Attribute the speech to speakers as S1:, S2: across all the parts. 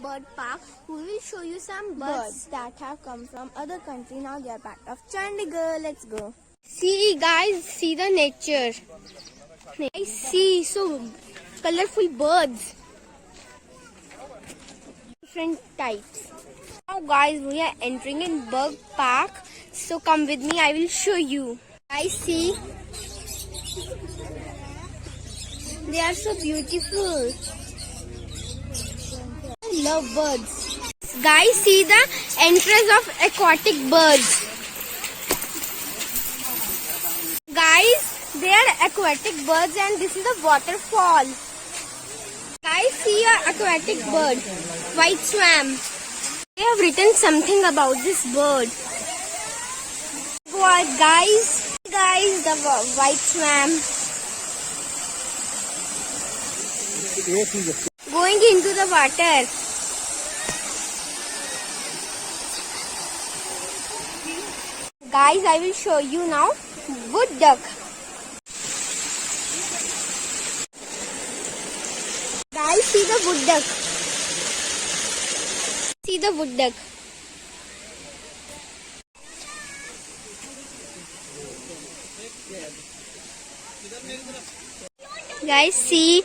S1: bird park. We will show you some birds that have come from other country. Now they are part of Chandigarh. Let's go. See guys, see the nature. I see so colorful birds. Different types. Now guys, we are entering in bird park. So come with me, I will show you. I see. They are so beautiful. I love birds. Guys, see the entrance of aquatic birds. Guys, they are aquatic birds and this is a waterfall. Guys, see a aquatic bird. White swam. They have written something about this bird. Guys, the white swam. Going into the water. Guys, I will show you now wood duck. Guys, see the wood duck. See the wood duck. Guys, see.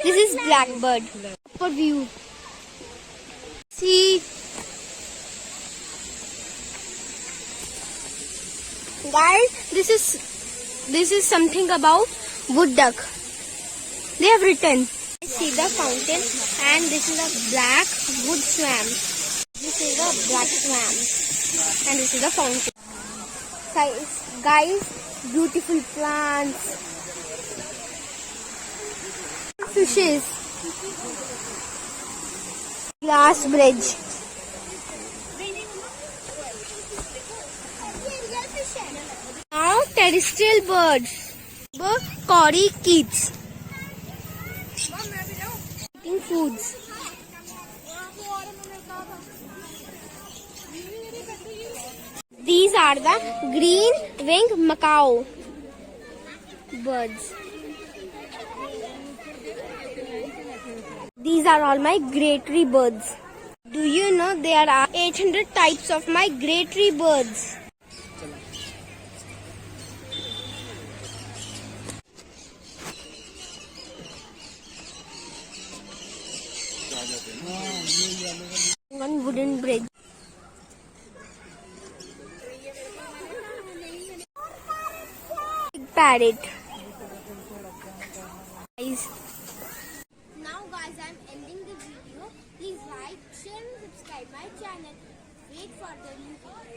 S1: This is blackbird. Upper view. See. Guys, this is something about wood duck. They have written. See the fountain and this is a black wood swam. This is a black swam and this is the fountain. Guys, beautiful plants. Fishes. Glass bridge. Now terrestrial birds. Cory kids. Eating foods. These are the green-winged macaw birds. These are all migratory birds. Do you know there are 800 types of migratory birds? One wooden bridge. Big parrot. Now guys, I am ending the video. Please like, share and subscribe my channel. Wait for the new video.